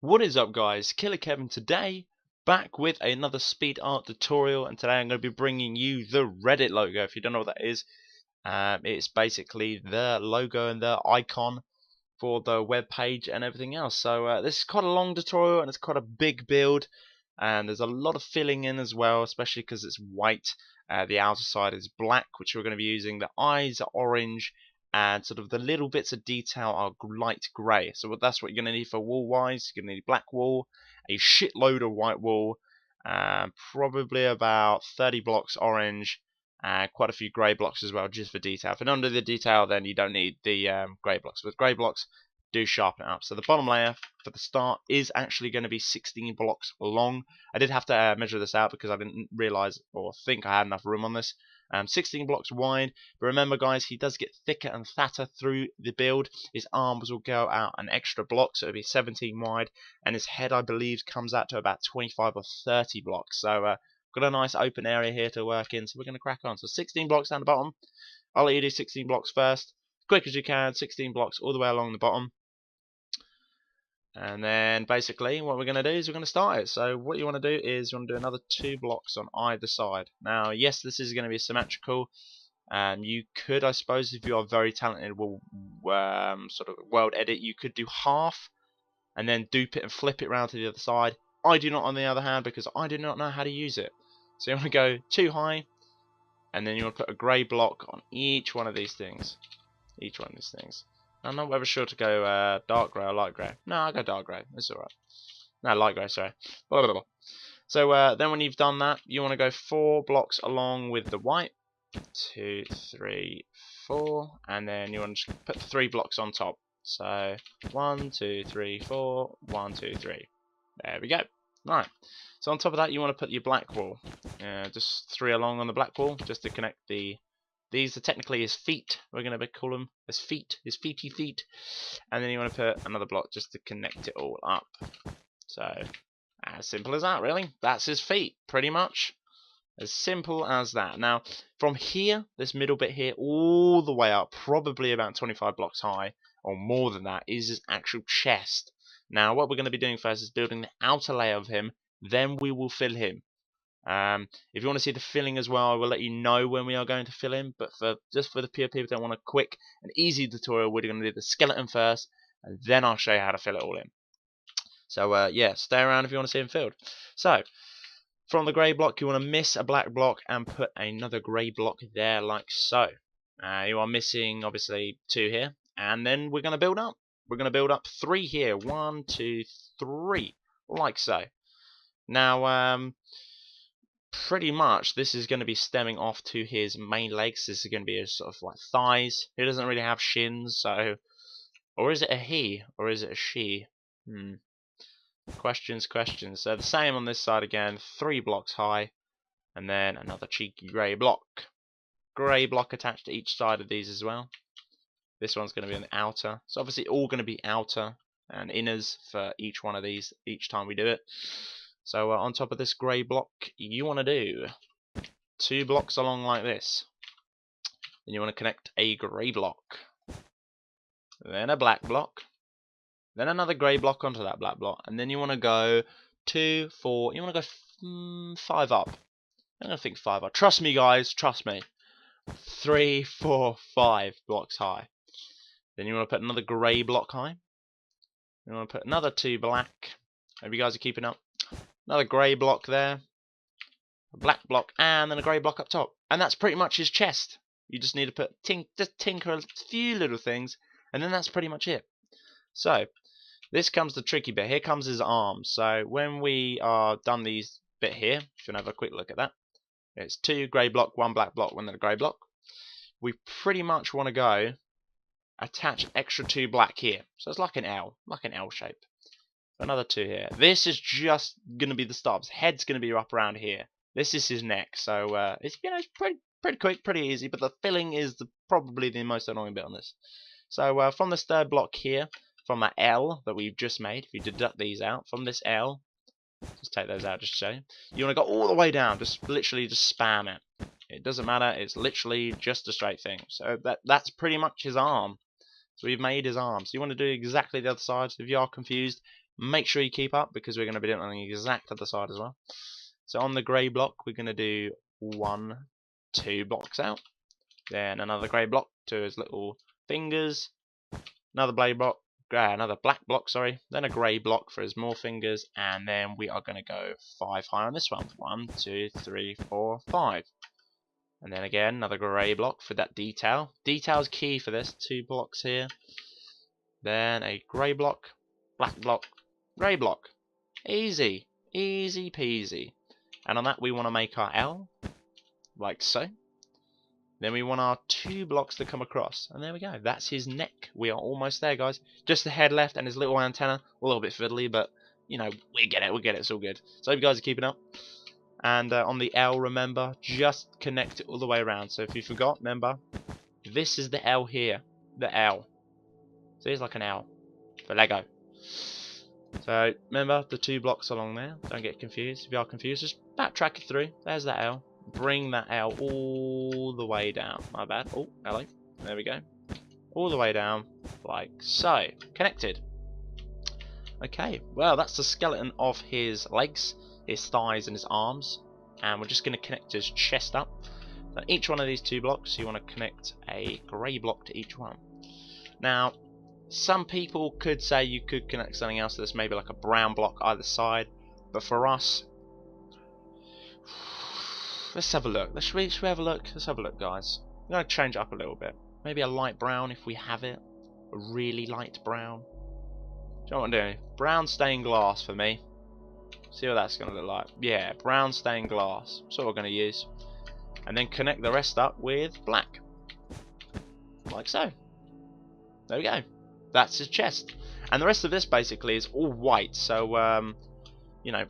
What is up, guys? Killerkev today back with another speed art tutorial, and today I'm going to be bringing you the Reddit logo. If you don't know what that is, it's basically the logo and the icon for the web page and everything else. So this is quite a long tutorial and it's quite a big build, and there's a lot of filling in as well, especially because it's white. The outer side is black, which we're going to be using. The eyes are orange, and sort of the little bits of detail are light grey. So that's what you're going to need for wall wise. You're going to need black wool, a shitload of white wool, probably about 30 blocks orange, and quite a few grey blocks as well, just for detail. If you don't do the detail, then you don't need the grey blocks. With grey blocks, do sharpen it up. So the bottom layer for the start is actually going to be 16 blocks long. I did have to measure this out because I didn't realise or think I had enough room on this. 16 blocks wide, but remember, guys, he does get thicker and fatter through the build. His arms will go out an extra block, so it'll be 17 wide, and his head, I believe, comes out to about 25 or 30 blocks. So got a nice open area here to work in, so we're going to crack on. So 16 blocks down the bottom. I'll let you do 16 blocks first, quick as you can. 16 blocks all the way along the bottom. And then basically what we're going to do is we're going to start it. So what you want to do is you want to do another 2 blocks on either side. Now, yes, this is going to be symmetrical. You could, I suppose, if you are very talented, will sort of world edit, you could do half and then dupe it and flip it around to the other side. I do not, on the other hand, because I do not know how to use it. So you want to go too high, and then you want to put a grey block on each one of these things. Each one of these things. I'm not ever sure to go dark grey or light grey. No, I'll go dark grey. It's alright. No, light grey, sorry. Blah, blah, blah. So then when you've done that, you want to go 4 blocks along with the white. 2, 3, 4. And then you want to put 3 blocks on top. So 1, 2, 3, 4. 1, 2, 3. There we go. Right. So on top of that, you want to put your black wool. Just 3 along on the black wool, just to connect the... These are technically his feet. We're going to call them his feet, his feety feet. And then you want to put another block just to connect it all up. So, as simple as that, really. That's his feet, pretty much. As simple as that. Now, from here, this middle bit here, all the way up, probably about 25 blocks high, or more than that, is his actual chest. Now, what we're going to be doing first is building the outer layer of him. Then we will fill him. If you want to see the filling as well, I will let you know when we are going to fill in. But just for the pure people that want a quick and easy tutorial, we're going to do the skeleton first, and then I'll show you how to fill it all in. So yeah, stay around if you want to see him filled. So from the grey block, you want to miss a black block and put another grey block there, like so. You are missing obviously 2 here, and then we're going to build up. We're going to build up 3 here. 1, 2, 3, like so. Now, pretty much this is going to be stemming off to his main legs. This is going to be his sort of like thighs. He doesn't really have shins, so... Or is it a he? Or is it a she? Questions. So the same on this side again. 3 blocks high. And then another cheeky grey block. Grey block attached to each side of these as well. This one's going to be on the outer. So obviously all going to be outer and inners for each one of these each time we do it. So on top of this grey block, you want to do 2 blocks along like this. Then you want to connect a grey block. Then a black block. Then another grey block onto that black block. And then you want to go 2, 4. You want to go 5 up. I'm going to think 5 up. Trust me, guys. Trust me. 3, 4, 5 blocks high. Then you want to put another grey block high. You want to put another 2 black. Hope you guys are keeping up. Another grey block there, a black block, and then a grey block up top. And that's pretty much his chest. You just need to put just tinker a few little things, and then that's pretty much it. So, this comes the tricky bit. Here comes his arms. So, when we are done these bit here, if you want to have a quick look at that, it's 2 grey block, 1 black block, 1 grey block. We pretty much want to go attach extra 2 black here. So, it's like an L shape. Another 2 here. This is just going to be the start. His head's going to be up around here. This is his neck. So it's it's pretty quick, pretty easy. But the filling is probably the most annoying bit on this. So from this 3rd block here, from that L that we've just made, if you deduct these out from this L, just take those out just to show you. You want to go all the way down. Just literally just spam it. It doesn't matter. It's literally just a straight thing. So that's pretty much his arm. So we've made his arm. So you want to do exactly the other side. So if you are confused, Make sure you keep up because we're going to be doing it on the exact other side as well. So on the grey block, we're going to do 1, 2 blocks out. Then another grey block to his little fingers. Another another black block, sorry. Then a grey block for his more fingers, and then we are going to go 5 high on this one. 1, 2, 3, 4, 5. And then again, another grey block for that detail. Detail's key for this. 2 blocks here. Then a grey block, black block, grey block. Easy. Easy peasy. And on that we want to make our L, like so. Then we want our 2 blocks to come across. And there we go. That's his neck. We are almost there, guys. Just the head left and his little antenna. A little bit fiddly, but, you know, we get it. We get it. It's all good. So I hope you guys are keeping up. And on the L, remember, just connect it all the way around. So if you forgot, remember, this is the L here. The L. So it's like an L for Lego. So remember the 2 blocks along there. Don't get confused. If you are confused, just backtrack it through. There's that L. Bring that L all the way down. My bad. Oh, hello. There we go. All the way down, like so. Connected. Okay, well, that's the skeleton of his legs, his thighs, and his arms. And we're just going to connect his chest up. So each one of these 2 blocks, you want to connect a grey block to each one. Now, some people could say you could connect something else to this, maybe like a brown block either side. But for us, let's have a look. Should we have a look? Let's have a look, guys. I'm going to change it up a little bit. Maybe a light brown if we have it. A really light brown. Do you know what I'm doing? Brown stained glass for me. See what that's going to look like. Yeah, brown stained glass. That's what we're going to use. And then connect the rest up with black. Like so. There we go. That's his chest. And the rest of this basically is all white. So, you know,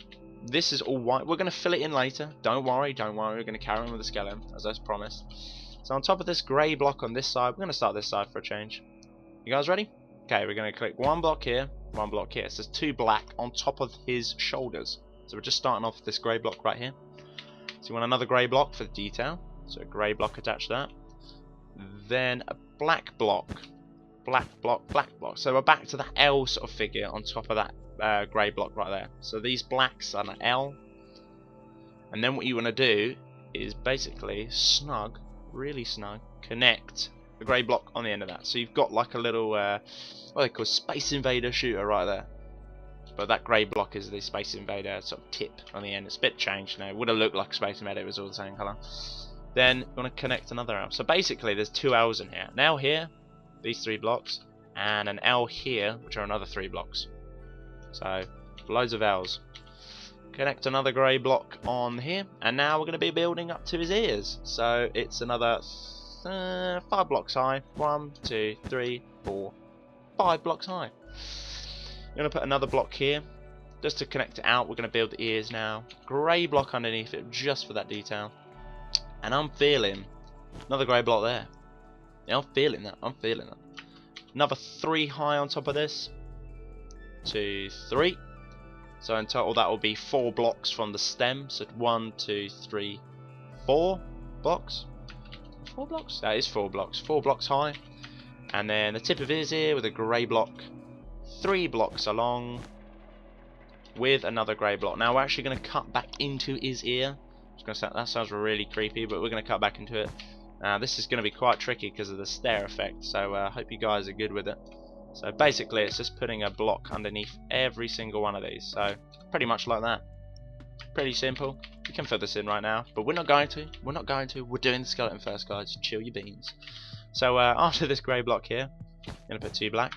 this is all white. We're going to fill it in later. Don't worry, don't worry. We're going to carry on with the skeleton, as I promised. So on top of this grey block on this side, we're going to start this side for a change. You guys ready? Okay, we're going to click 1 block here, 1 block here. So there's 2 black on top of his shoulders. So we're just starting off with this grey block right here. So you want another grey block for the detail. So a grey block attached to that. Then a black block. Black block, black block. So we're back to that L sort of figure on top of that grey block right there. So these blacks are an L. And then what you want to do is basically snug, really snug, connect the grey block on the end of that. So you've got like a little, what they call Space Invader shooter right there. But that grey block is the Space Invader sort of tip on the end. It's a bit changed now. It would have looked like Space Invader, it was all the same colour. Then you want to connect another L. So basically there's 2 L's in here. An L here, these 3 blocks, and an L here, which are another 3 blocks. So loads of L's. Connect another grey block on here, and now we're going to be building up to his ears. So it's another 5 blocks high. 1, 2, 3, 4, 5 blocks high. You're going to put another block here just to connect it out. We're going to build the ears now. Grey block underneath it just for that detail. And I'm feeling another grey block there. Yeah, I'm feeling that. I'm feeling that. Another 3 high on top of this. 2, 3. So in total that will be 4 blocks from the stem. So 1, 2, 3, 4 blocks. 4 blocks? That is 4 blocks. 4 blocks high. And then the tip of his ear with a grey block. 3 blocks along with another grey block. Now we're actually going to cut back into his ear. That sounds really creepy, but we're going to cut back into it. This is going to be quite tricky because of the stare effect, so I hope you guys are good with it. So basically it's just putting a block underneath every single one of these, so pretty much like that. Pretty simple. You can fill this in right now, but we're not going to. We're doing the skeleton first, guys. Chill your beans. So after this grey block here, I'm going to put 2 black.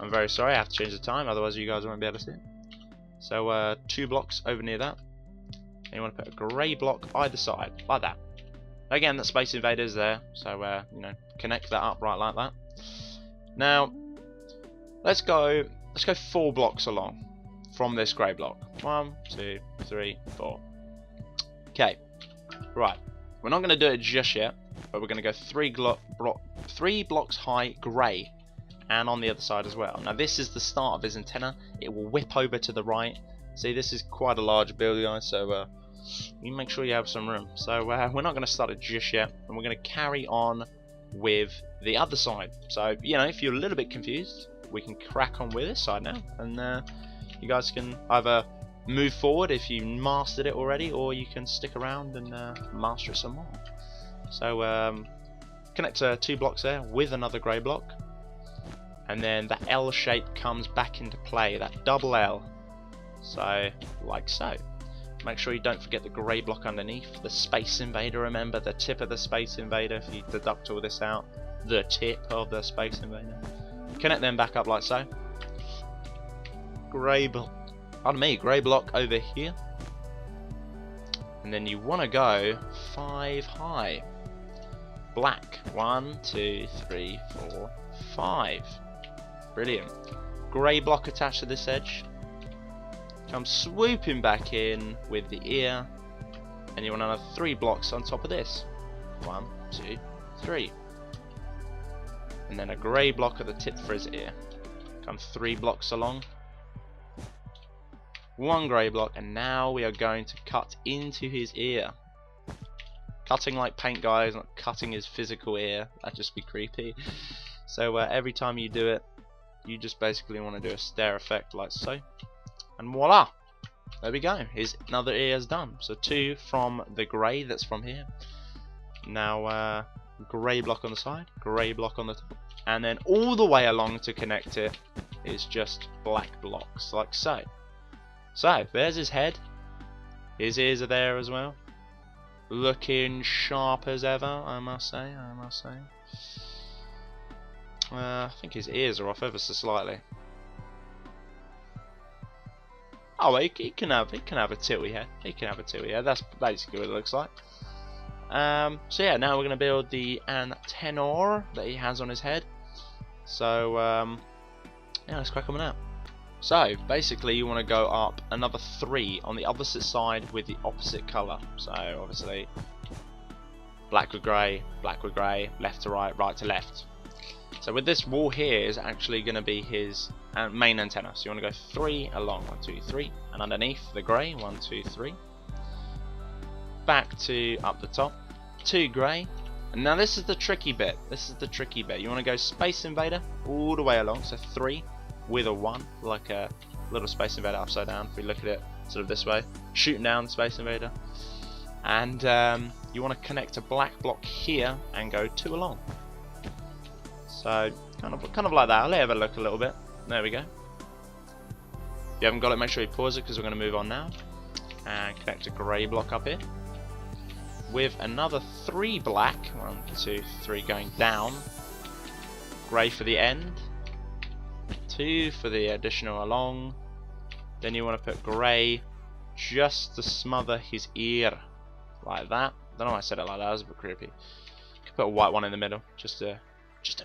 I'm very sorry, I have to change the time, otherwise you guys won't be able to see it. So 2 blocks over near that. And you want to put a grey block either side, like that. Again, the Space Invader is there, so you know, connect that up right like that. Now, let's go 4 blocks along from this grey block. 1, 2, 3, 4. Okay, right. We're not going to do it just yet, but we're going to go 3 blocks high grey, and on the other side as well. Now, this is the start of his antenna. It will whip over to the right. See, this is quite a large build, guys, so you make sure you have some room. So we're not going to start it just yet, and we're going to carry on with the other side. So, you know, if you're a little bit confused, we can crack on with this side now, and You guys can either move forward if you mastered it already, or you can stick around and master it some more. So connect 2 blocks there with another grey block, and then the L shape comes back into play, that double L. So like so. Make sure you don't forget the grey block underneath, the Space Invader, remember, the tip of the Space Invader. If you deduct all this out, the tip of the Space Invader. Connect them back up like so. Grey block over here. And then you want to go 5 high. Black, 1, 2, 3, 4, 5. Brilliant. Grey block attached to this edge. Come swooping back in with the ear, and you want another 3 blocks on top of this. 1, 2, 3. And then a grey block at the tip for his ear. Come 3 blocks along. 1 grey block, and now we are going to cut into his ear. Cutting like paint, guys, not cutting his physical ear. That'd just be creepy. So every time you do it, you just basically want to do a stare effect like so. And voila! There we go. His another ear is done. So 2 from the grey that's from here. Now grey block on the side, grey block on the top, and then all the way along to connect it is just black blocks like so. So there's his head. His ears are there as well. Looking sharp as ever, I must say. I think his ears are off ever so slightly. Oh, he can have a tilty head. He can have a tilty head. That's basically what it looks like. So yeah, now we're going to build the antenna that he has on his head. So yeah, let's crack on out. So basically, you want to go up another 3 on the opposite side with the opposite colour. So obviously, black with grey, left to right, right to left. So with this wall here is actually going to be his main antenna. So you want to go 3 along, 1, 2, 3, and underneath the grey, 1, 2, 3. Back to up the top, 2 grey. And now this is the tricky bit. You want to go Space Invader all the way along. So 3 with a 1, like a little Space Invader upside down. If we look at it sort of this way, shooting down the Space Invader. And you want to connect a black block here and go 2 along. So kind of like that. I'll have a look a little bit. There we go. If you haven't got it, make sure you pause it because we're going to move on now. And connect a grey block up here with another 3 black. 1, 2, 3 going down. Grey for the end. 2 for the additional along. Then you want to put grey just to smother his ear like that. I don't know why I said it like that. That was a bit creepy. You could put a white one in the middle just to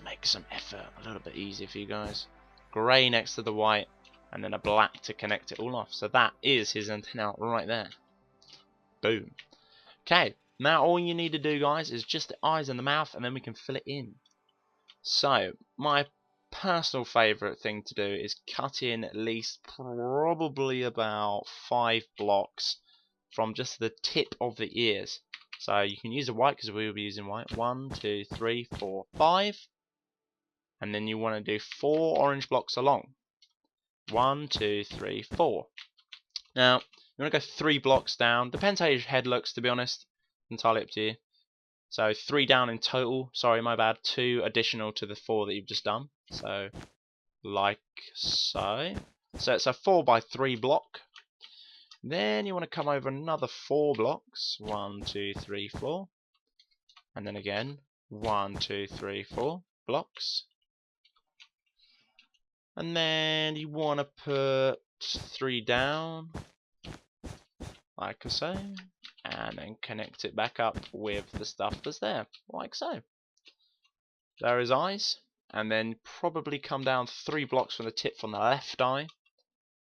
make some effort a little bit easier for you guys. Grey next to the white, and then a black to connect it all off. So that is his antenna right there. Boom. Okay, now all you need to do, guys, is just the eyes and the mouth, and then we can fill it in. So my personal favourite thing to do is cut in at least probably about 5 blocks from just the tip of the ears. So you can use a white because we will be using white. 1, 2, 3, 4, 5. And then you want to do 4 orange blocks along. 1, 2, 3, 4. Now, you want to go 3 blocks down. Depends how your head looks, to be honest. Entirely up to you. So 3 down in total. Sorry, my bad. 2 additional to the 4 that you've just done. So, like so. So it's a 4 by 3 block. Then you want to come over another 4 blocks. 1, 2, 3, 4. And then again, 1, 2, 3, 4 blocks. And then you want to put 3 down, like so, and then connect it back up with the stuff that's there, like so. There is eyes, and then probably come down 3 blocks from the tip from the left eye.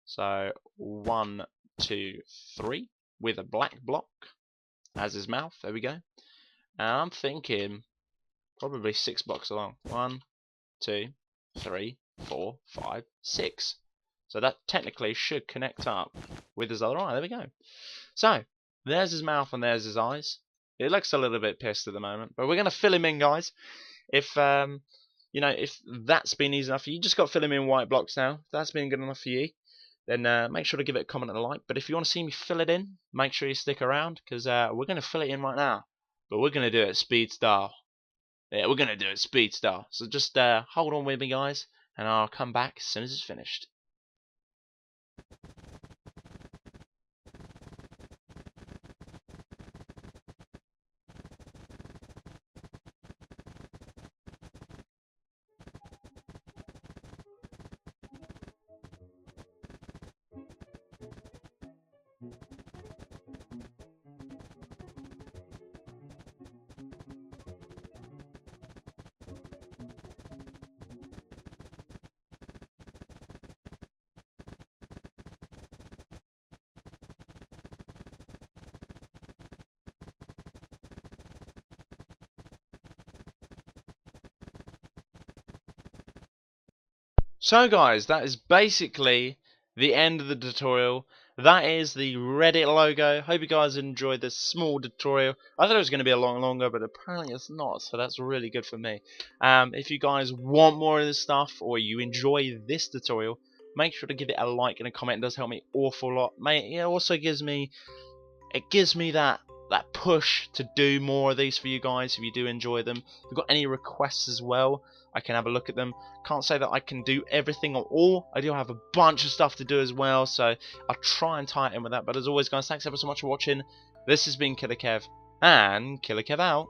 So 1, 2, 3 with a black block as his mouth. There we go. And I'm thinking probably 6 blocks along. 1, 2, 3, 4, 5, 6. So that technically should connect up with his other eye. There we go. So there's his mouth and there's his eyes. It looks a little bit pissed at the moment, but we're going to fill him in, guys. If you know, if that's been easy enough for you, just got to fill him in white blocks now. If that's been good enough for you, then make sure to give it a comment and a like. But if you want to see me fill it in, make sure you stick around, because we're going to fill it in right now. But we're going to do it speed style. Yeah, we're going to do it speed style. So just hold on with me, guys, and I'll come back as soon as it's finished. So guys, that is basically the end of the tutorial. That is the Reddit logo. Hope you guys enjoyed this small tutorial. I thought it was going to be a lot longer, but apparently it's not, so that's really good for me. If you guys want more of this stuff, or you enjoy this tutorial, make sure to give it a like and a comment. It does help me awful lot. It also gives me that push to do more of these for you guys if you do enjoy them. If you've got any requests as well, I can have a look at them. Can't say that I can do everything or all. I do have a bunch of stuff to do as well, so I'll try and tie it in with that. But as always, guys, thanks ever so much for watching. This has been Killerkev, and Killerkev out.